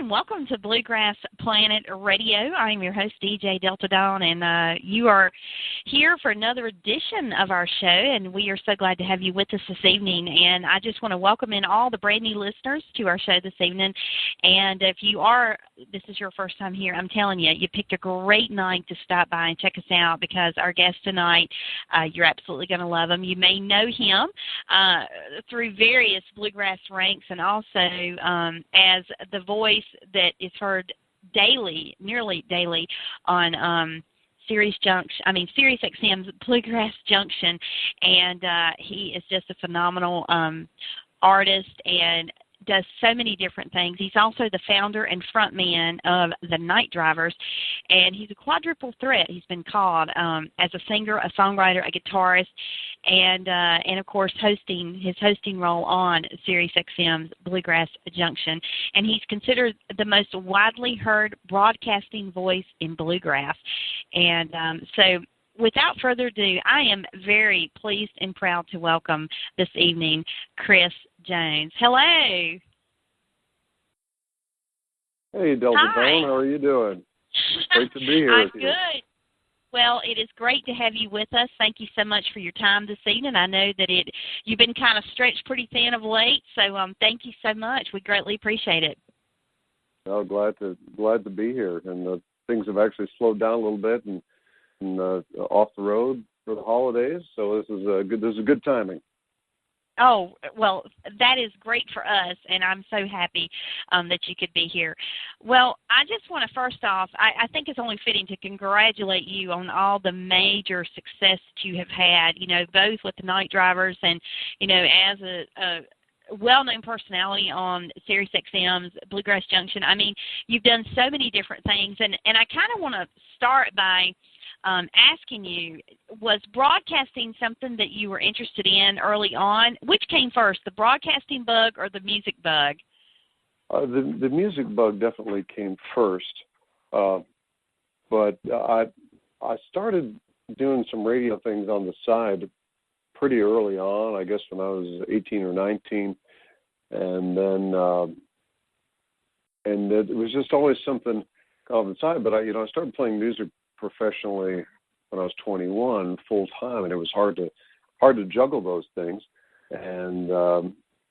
and welcome to Bluegrass Planet Radio. I'm your host, DJ Delta Dawn, and you are here for another edition of our show, and we are so glad to have you with us this evening. And I just want to welcome in all the brand new listeners to our show this evening. And if this is your first time here, I'm telling you, you picked a great night to stop by and check us out, because our guest tonight, you're absolutely going to love him. You may know him through various bluegrass ranks, and also as the voice that is heard daily, nearly daily, on SiriusXM's Bluegrass Junction, and he is just a phenomenal artist and does so many different things. He's also the founder and frontman of the Night Drivers, and he's a quadruple threat, he's been called, as a singer, a songwriter, a guitarist, and of course his hosting role on SiriusXM's Bluegrass Junction. And he's considered the most widely heard broadcasting voice in bluegrass. And so without further ado, I am very pleased and proud to welcome this evening Chris Jones. Hello. Hey, Delta Dawn, how are you doing? Great to be here with you. I'm good. Well, it is great to have you with us. Thank you so much for your time this evening. I know that you've been kind of stretched pretty thin of late, so thank you so much. We greatly appreciate it. Well, glad to be here, and things have actually slowed down a little bit and off the road for the holidays, so this is good timing. Oh, well, that is great for us, and I'm so happy that you could be here. Well, I just want to, first off, I think it's only fitting to congratulate you on all the major success that you have had, both with the Night Drivers and, as a well-known personality on SiriusXM's Bluegrass Junction. I mean, you've done so many different things, and I kind of want to start by asking you, was broadcasting something that you were interested in early on? Which came first, the broadcasting bug or the music bug? The music bug definitely came first, but I started doing some radio things on the side pretty early on, I guess when I was 18 or 19, and then and it was just always something on the side. But I started playing music professionally when I was 21, full time, and it was hard to juggle those things. And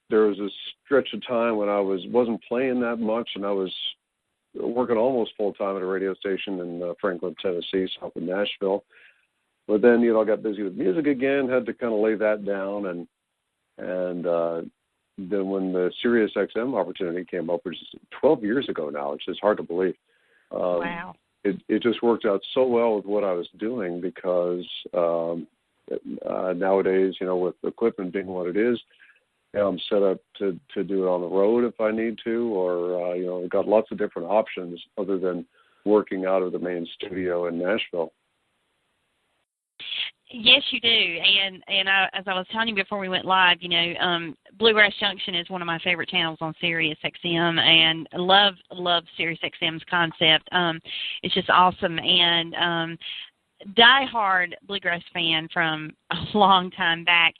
there was a stretch of time when I wasn't playing that much, and I was working almost full time at a radio station in Franklin, Tennessee, south of Nashville. But then I got busy with music again, had to kind of lay that down, and then when the SiriusXM opportunity came up, which is 12 years ago now, it's just hard to believe. Wow. It just worked out so well with what I was doing, because nowadays, with equipment being what it is, I'm set up to do it on the road if I need to, or I've got lots of different options other than working out of the main studio in Nashville. Yes, you do, and as I was telling you before we went live, Bluegrass Junction is one of my favorite channels on SiriusXM, and love SiriusXM's concept. It's just awesome, and die-hard Bluegrass fan from a long time back,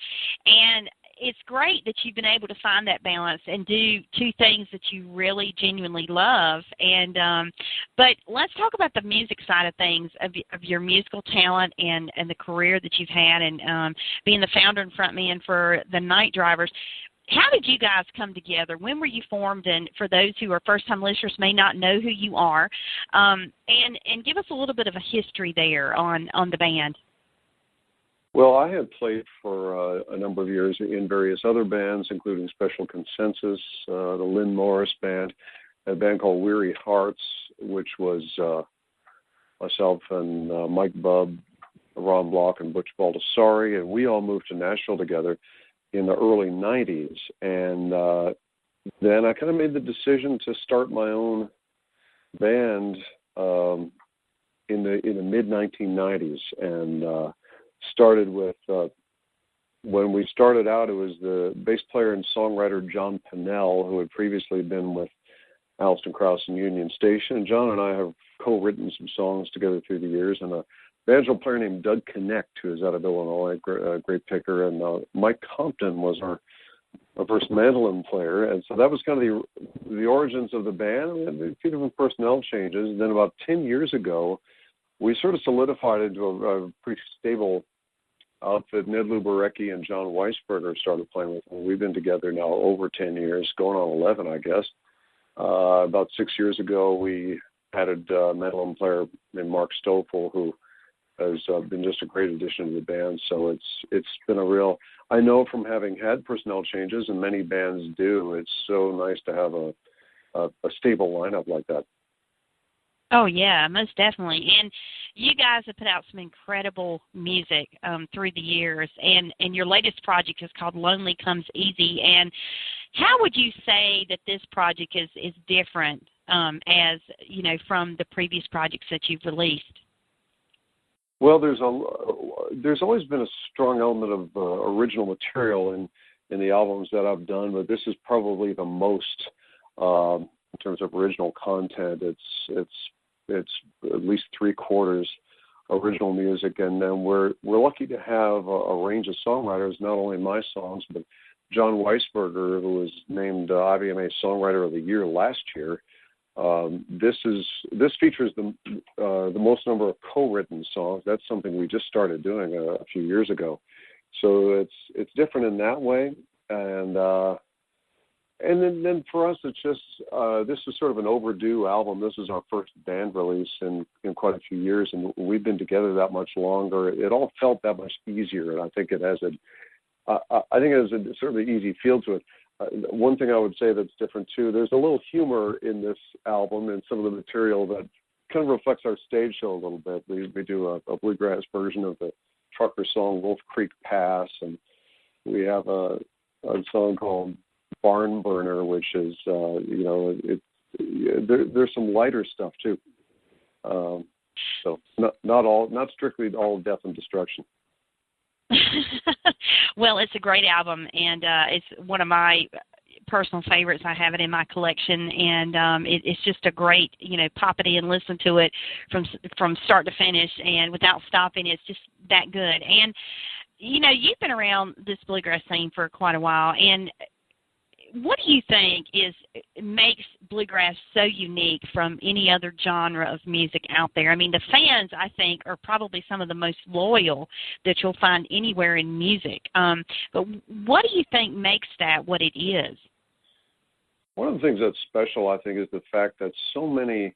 and it's great that you've been able to find that balance and do two things that you really genuinely love. And but let's talk about the music side of things, of your musical talent and the career that you've had, and being the founder and frontman for the Night Drivers. How did you guys come together? When were you formed? And for those who are first-time listeners may not know who you are, and give us a little bit of a history there on the band. Well, I had played for a number of years in various other bands, including Special Consensus, the Lynn Morris Band, a band called Weary Hearts, which was myself and Mike Bubb, Ron Block, and Butch Baldassari, and we all moved to Nashville together in the early 90s. And then I kind of made the decision to start my own band in the mid-1990s, and started with, when we started out, it was the bass player and songwriter John Pennell, who had previously been with Alison Krauss and Union Station. And John and I have co-written some songs together through the years, and a banjo player named Doug Connect, who is out of Illinois, a great picker, and Mike Compton was our my first mandolin player, and so that was kind of the origins of the band. We had a few different personnel changes, and then about 10 years ago, we sort of solidified into a pretty stable outfit. Ned Luberecki and John Weisberger started playing with me. We've been together now over 10 years, going on 11, I guess. About 6 years ago, we added a mandolin player named Mark Stoffel, who has been just a great addition to the band. So it's been a real, I know from having had personnel changes, and many bands do, it's so nice to have a stable lineup like that. Oh, yeah, most definitely. And you guys have put out some incredible music through the years, and your latest project is called Lonely Comes Easy. And how would you say that this project is different as, you know, from the previous projects that you've released? Well, there's always been a strong element of original material in the albums that I've done, but this is probably the most in terms of original content. It's at least 3/4 original music, and then we're lucky to have a range of songwriters, not only my songs, but John Weisberger, who was named IBMA Songwriter of the Year last year. This features the most number of co-written songs. That's something we just started doing a few years ago. So it's different in that way, and then for us, it's just this is sort of an overdue album. This is our first band release in quite a few years, and we've been together that much longer. It all felt that much easier, and I think it has a sort of an easy feel to it. One thing I would say that's different too, there's a little humor in this album and some of the material that kind of reflects our stage show a little bit. We do a bluegrass version of the trucker song Wolf Creek Pass, and we have a song called Barn Burner, which is there's some lighter stuff too. So not strictly all death and destruction. Well, it's a great album, and it's one of my personal favorites. I have it in my collection, and it's just a great, pop it in, listen to it from start to finish, and without stopping. It's just that good. And you've been around this bluegrass scene for quite a while, and what do you think makes bluegrass so unique from any other genre of music out there? I mean, the fans, I think, are probably some of the most loyal that you'll find anywhere in music. But what do you think makes that what it is? One of the things that's special, I think, is the fact that so many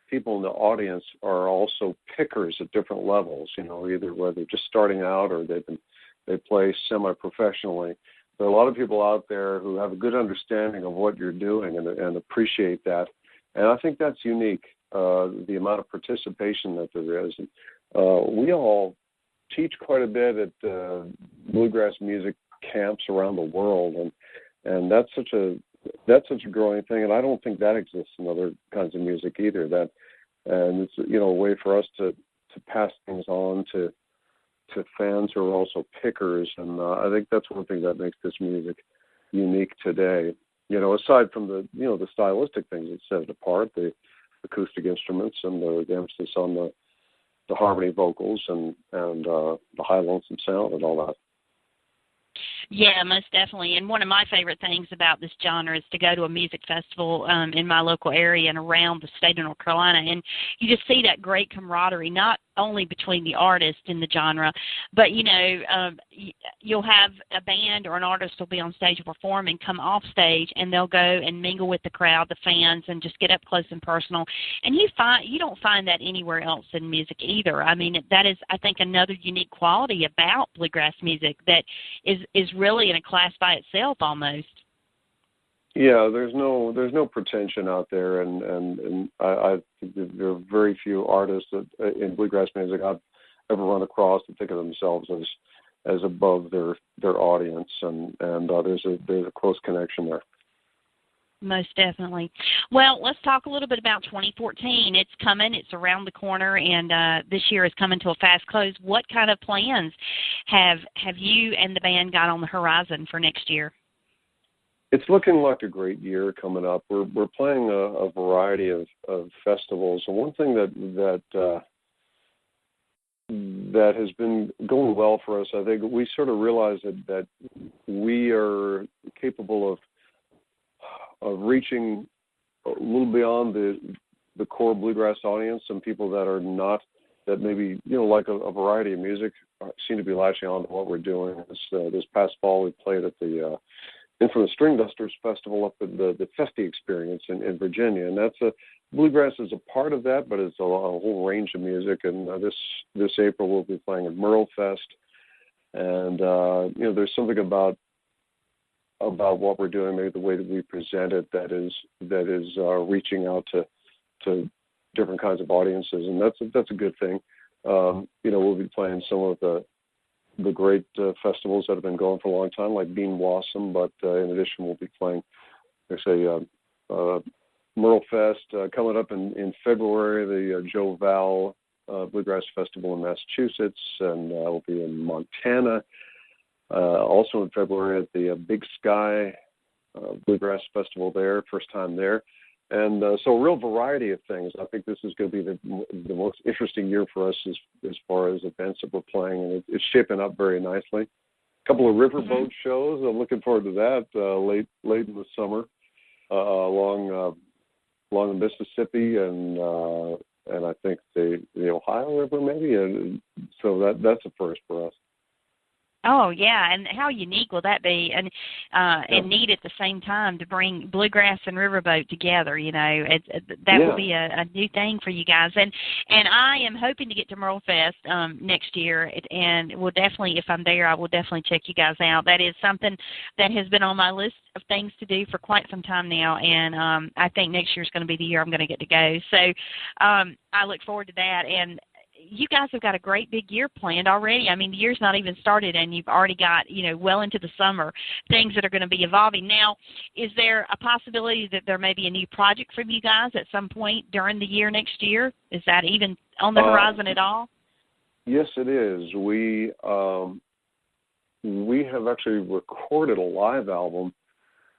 people in the audience are also pickers at different levels, either whether just starting out or they play semi-professionally. There are a lot of people out there who have a good understanding of what you're doing and appreciate that. And I think that's unique, the amount of participation that there is. And, we all teach quite a bit at bluegrass music camps around the world, and that's such a growing thing. And I don't think that exists in other kinds of music either. And it's a way for us to pass things on to fans who are also pickers, and I think that's one thing that makes this music unique today. Aside from the stylistic things that set it apart, the acoustic instruments and the emphasis on the harmony vocals and the high lonesome sound and all that. Yeah, most definitely. And one of my favorite things about this genre is to go to a music festival in my local area and around the state of North Carolina, and you just see that great camaraderie, not only between the artist in the genre, but, you'll have a band or an artist will be on stage and perform and come off stage, and they'll go and mingle with the crowd, the fans, and just get up close and personal. And you don't find that anywhere else in music either. I mean, that is, I think, another unique quality about bluegrass music that is really in a class by itself almost. Yeah, there's no pretension out there, and I think there are very few artists in bluegrass music I've ever run across that think of themselves as above their audience, and there's a close connection there. Most definitely. Well, let's talk a little bit about 2014. It's coming. It's around the corner, and this year is coming to a fast close. What kind of plans have you and the band got on the horizon for next year? It's looking like a great year coming up. We're playing a variety of festivals. And one thing that that has been going well for us. I think we sort of realized that we are capable of reaching a little beyond the core bluegrass audience. Some people that are not, that maybe, like a variety of music, seem to be latching on to what we're doing. This past fall, we played at the infamous String Dusters Festival up at the Festi Experience in Virginia, and bluegrass is a part of that, but it's a whole range of music. And this April we'll be playing at Merle Fest, and there's something about what we're doing, maybe the way that we present it, that is reaching out to different kinds of audiences, and that's a good thing. We'll be playing some of the great festivals that have been going for a long time, like Bean Wassum, but in addition, we'll be playing, Merle Fest coming up in February, the Joe Val Bluegrass Festival in Massachusetts, and we'll be in Montana also in February at the Big Sky Bluegrass Festival there, first time there. And so a real variety of things. I think this is going to be the most interesting year for us as far as events that we're playing, and it's shaping up very nicely. A couple of riverboat shows. I'm looking forward to that late in the summer along the Mississippi and I think the Ohio River maybe. And so that's a first for us. Oh, yeah, and how unique will that be, and neat at the same time to bring bluegrass and riverboat together, that will be a new thing for you guys. And I am hoping to get to Merle Fest next year, and we'll definitely, if I'm there, I will definitely check you guys out. That is something that has been on my list of things to do for quite some time now, and I think next year is going to be the year I'm going to get to go. So I look forward to that, and you guys have got a great big year planned already. I mean, the year's not even started, and you've already got, well into the summer, things that are going to be evolving. Now, is there a possibility that there may be a new project from you guys at some point during the year next year? Is that even on the horizon at all? Yes, it is. We have actually recorded a live album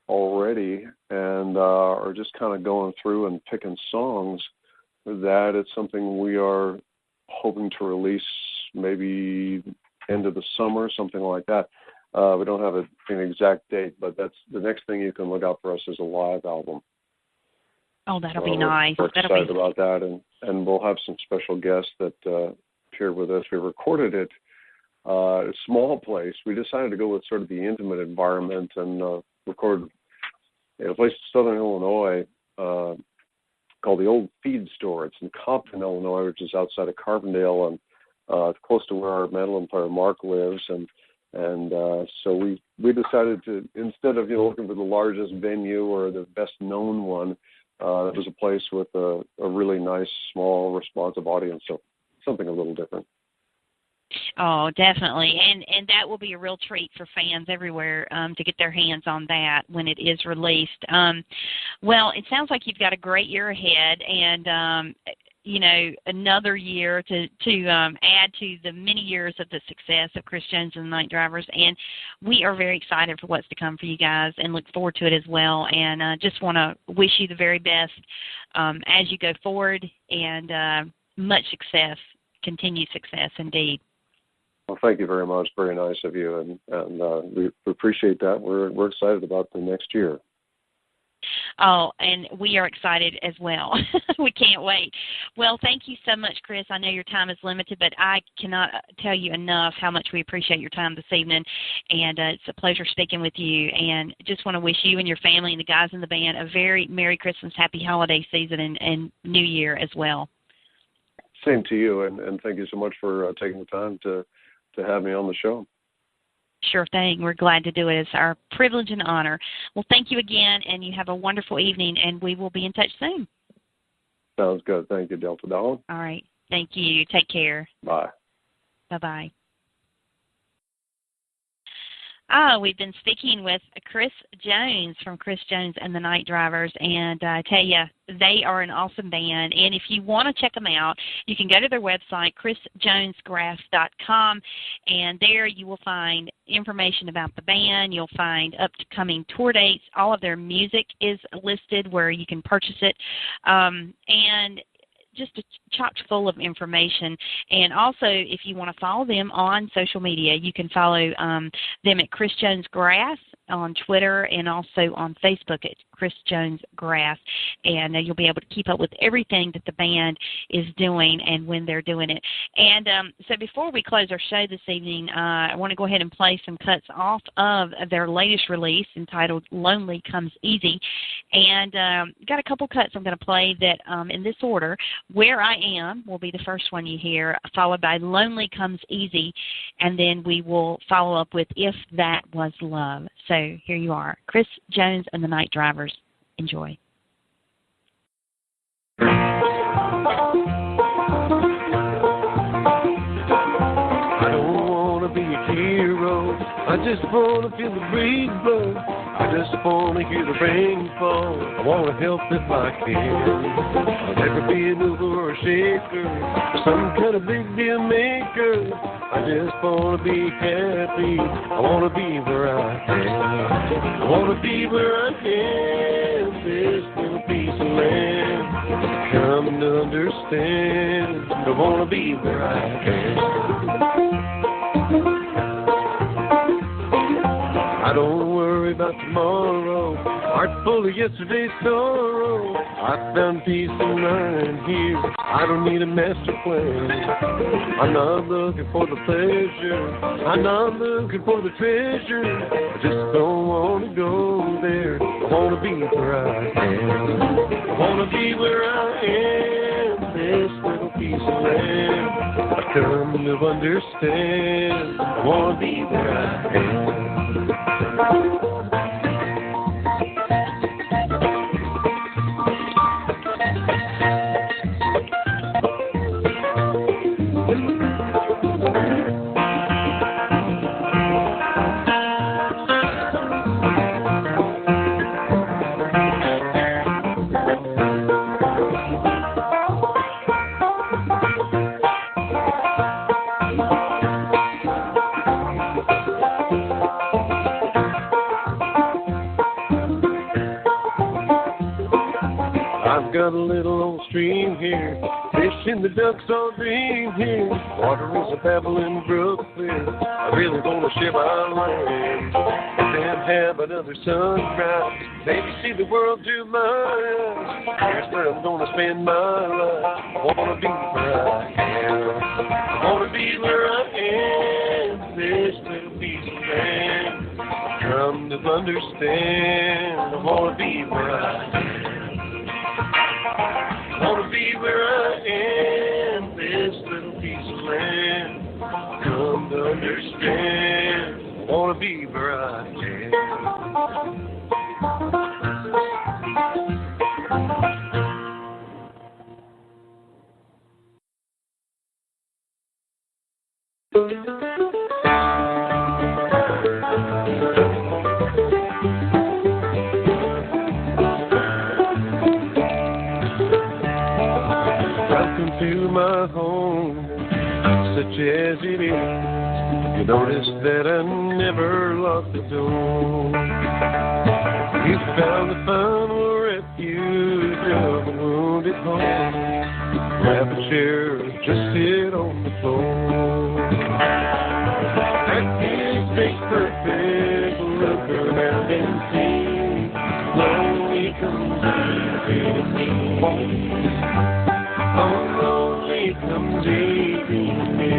already, and are just kind of going through and picking songs. That it's something we are hoping to release maybe end of the summer, something like that. We don't have an exact date, but that's the next thing you can look out for us is a live album. Oh, that'll be nice. We're excited about that, and we'll have some special guests that appear with us. We recorded it at a small place. We decided to go with sort of the intimate environment and record in a place in Southern Illinois called the Old Feed Store. It's in Compton, Illinois, which is outside of Carbondale, and close to where our mandolin player Mark lives. And so we decided to, instead of looking for the largest venue or the best known one, it was a place with a really nice, small, responsive audience. So something a little different. Oh, definitely. And that will be a real treat for fans everywhere to get their hands on that when it is released. Well, it sounds like you've got a great year ahead, and, another year to add to the many years of the success of Chris Jones and the Night Drivers. And we are very excited for what's to come for you guys and look forward to it as well. And just want to wish you the very best as you go forward, and much success, continued success indeed. Well, thank you very much. Very nice of you, and we appreciate that. We're excited about the next year. Oh, and we are excited as well. We can't wait. Well, thank you so much, Chris. I know your time is limited, but I cannot tell you enough how much we appreciate your time this evening, and it's a pleasure speaking with you. And just want to wish you and your family and the guys in the band a very Merry Christmas, Happy Holiday Season, and New Year as well. Same to you, and thank you so much for taking the time to have me on the show. Sure thing. We're glad to do it. It's our privilege and honor. Well, thank you again, and you have a wonderful evening, and we will be in touch soon. Sounds good. Thank you, Delta Dawn. All right. Thank you. Take care. Bye. Bye-bye. We've been speaking with Chris Jones from Chris Jones and the Night Drivers, and I tell you, they are an awesome band. And if you want to check them out, you can go to their website, chrisjonesgrass.com, and there you will find information about the band. You'll find upcoming tour dates. All of their music is listed where you can purchase it. And just chock full of information. And also, if you want to follow them on social media, you can follow them at Chris Jones Grass on Twitter and also on Facebook at Chris Jones Grass. And you'll be able to keep up with everything that the band is doing and when they're doing it. And so before we close our show this evening, I want to go ahead and play some cuts off of their latest release entitled Lonely Comes Easy. And got a couple cuts I'm going to play that in this order. Where I Am will be the first one you hear, followed by Lonely Comes Easy, and then we will follow up with If That Was Love. So here you are, Chris Jones and the Night Drivers. Enjoy. I don't want to be a hero, I just want to feel the breeze blow. I just want to hear the rain fall. I want to help if I can. I'll never be a mover or a shaker, or some kind of big deal maker. I just want to be happy. I want to be where I am. I want to be where I am. This little piece of land, come to understand. I want to be where I am. I don't worry about tomorrow, heart full of yesterday's sorrow. I found peace of mind here, I don't need a master plan. I'm not looking for the pleasure, I'm not looking for the treasure. I just don't want to go there, I want to be where I am. I want to be where I am, this little piece of land. I come to understand, I want to be where I am. Got a little old stream here, fishing the ducks all green here. Water is a babbling brook clear. I really want to share my land and have another sunrise. Maybe see the world through my eyes. Here's where I'm gonna spend my life. I wanna be where I am. I wanna be where I am. This little piece of land, come to understand. I wanna be where I am. I want to be where I am, this little piece of land. Come to understand, I want to be where I am. To my home, such as it is, you notice that I never lock the door. You found the final refuge of a wounded heart. Grab a chair, just sit on the floor. Practice makes perfect, look around and see. Lonely comes easy to me. Oh, lonely comes easy to me.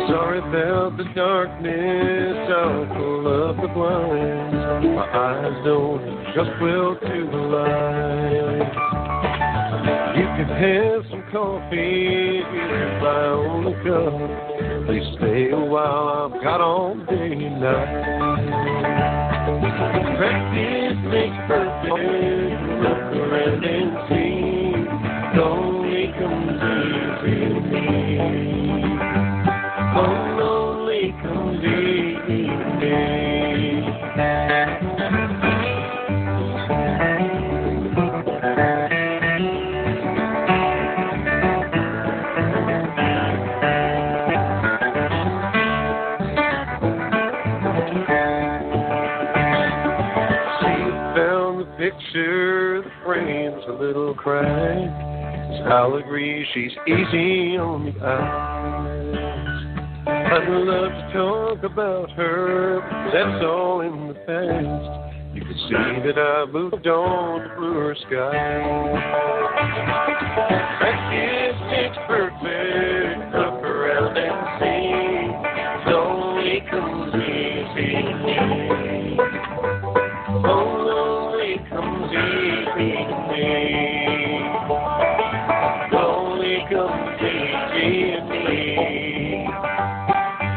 Sorry about the darkness, I'll pull up the blinds. My eyes don't adjust well to the light. You can have some coffee if you fly on the cup. Please stay a while, I've got all day and night. Practice makes perfect, look around and see. Lonely comes easy to me. Oh, lonely comes easy to me. sure the frame's a little cracked, so I'll agree she's easy on the eyes. I'd love to talk about her, but that's all in the past. You can see that I've moved on to bluer skies. Practice makes perfect, look around and see, it only comes easy to me. Oh, only comes easy to me. Only comes easy to me.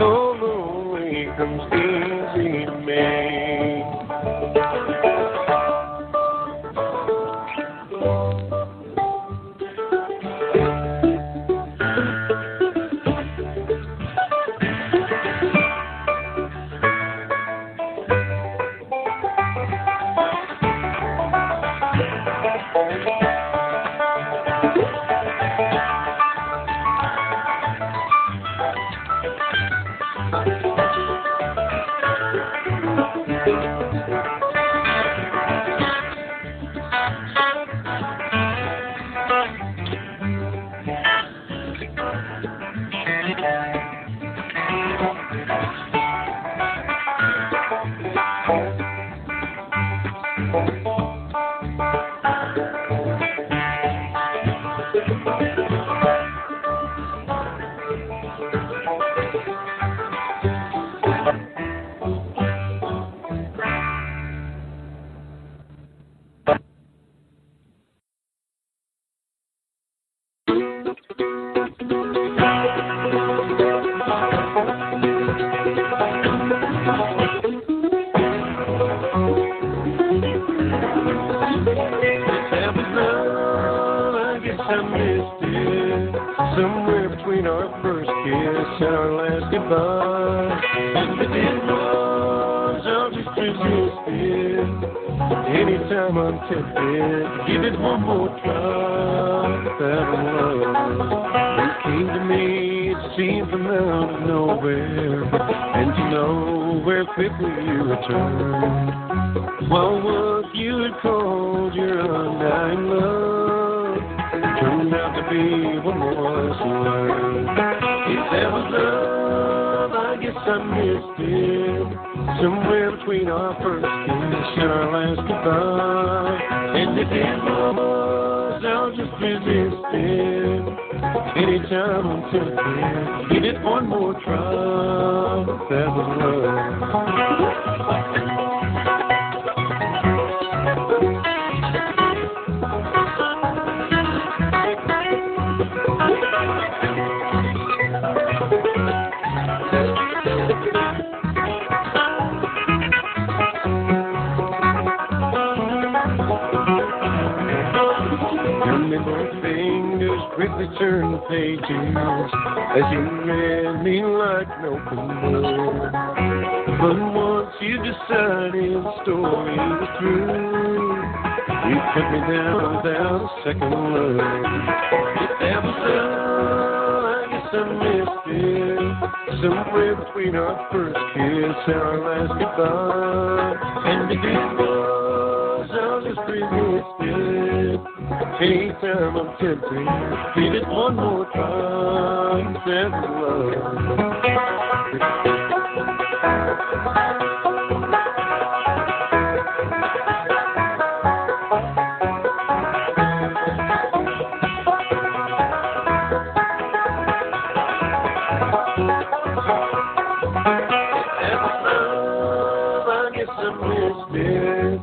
Oh, only comes easy to me. Give it one more try, that love. You came to me, it seemed from out of nowhere, and to nowhere quickly you returned. While what you had called your undying love turned out to be one more lesson learned. If there was love, I guess I missed it. Somewhere between our first kiss and our last goodbye. And if it was, I'll just resist it. Anytime I'm tempted, give it one more try. That was love. Quickly turn the pages as you read me like an open book. But once you decided the story was true, you put me down without a second look. If that was love, I guess I missed it. Somewhere between our first kiss and our last goodbye. And if it was, I'll just resist it. Anytime I'm tempted, give it one more try. That's love. I guess I missed it.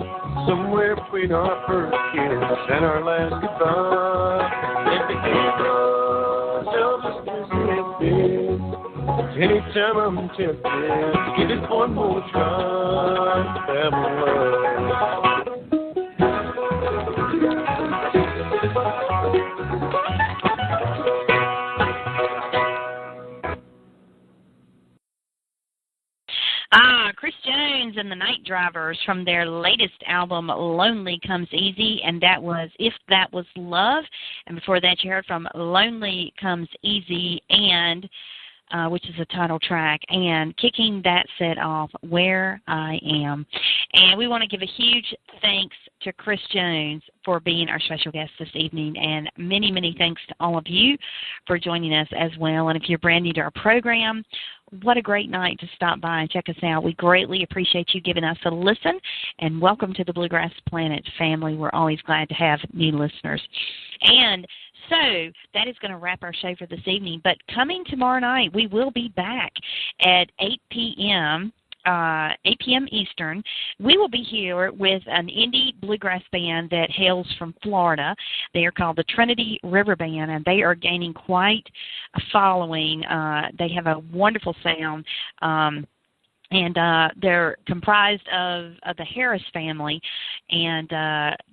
Somewhere between our first kiss and our last goodbye. And if it was, I'll just resist it. Anytime I'm tempted, give it one more try. Have love. Chris Jones and the Night Drivers from their latest album, Lonely Comes Easy, and that was If That Was Love. And before that, you heard from Lonely Comes Easy and which is the title track, and kicking that set off, Where I Am. And we want to give a huge thanks to Chris Jones for being our special guest this evening, and many, many thanks to all of you for joining us as well. And if you're brand new to our program, what a great night to stop by and check us out. We greatly appreciate you giving us a listen, and welcome to the Bluegrass Planet family. We're always glad to have new listeners. And so that is going to wrap our show for this evening. But coming tomorrow night, we will be back at 8 p.m. 8 p.m. Eastern. We will be here with an indie bluegrass band that hails from Florida. They are called the Trinity River Band, and they are gaining quite a following. They have a wonderful sound. And they're comprised of the Harris family, and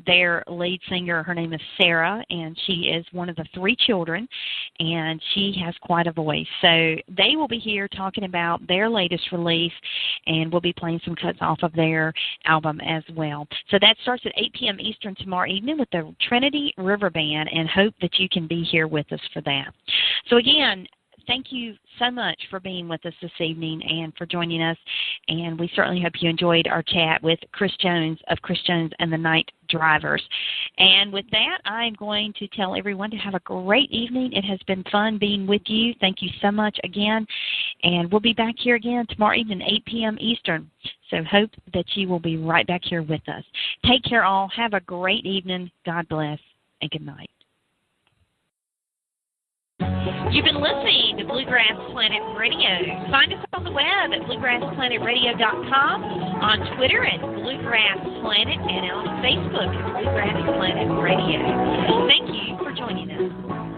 their lead singer, her name is Sarah, and she is one of the 3 children, and she has quite a voice. So they will be here talking about their latest release, and we'll be playing some cuts off of their album as well. So that starts at 8 p.m. Eastern tomorrow evening with the Trinity River Band, and hope that you can be here with us for that. So again, thank you so much for being with us this evening and for joining us. And we certainly hope you enjoyed our chat with Chris Jones of Chris Jones and the Night Drivers. And with that, I'm going to tell everyone to have a great evening. It has been fun being with you. Thank you so much again. And we'll be back here again tomorrow evening, 8 p.m. Eastern. So hope that you will be right back here with us. Take care all. Have a great evening. God bless, and good night. You've been listening to Bluegrass Planet Radio. Find us on the web at bluegrassplanetradio.com, on Twitter at Bluegrass Planet, and on Facebook at Bluegrass Planet Radio. Thank you for joining us.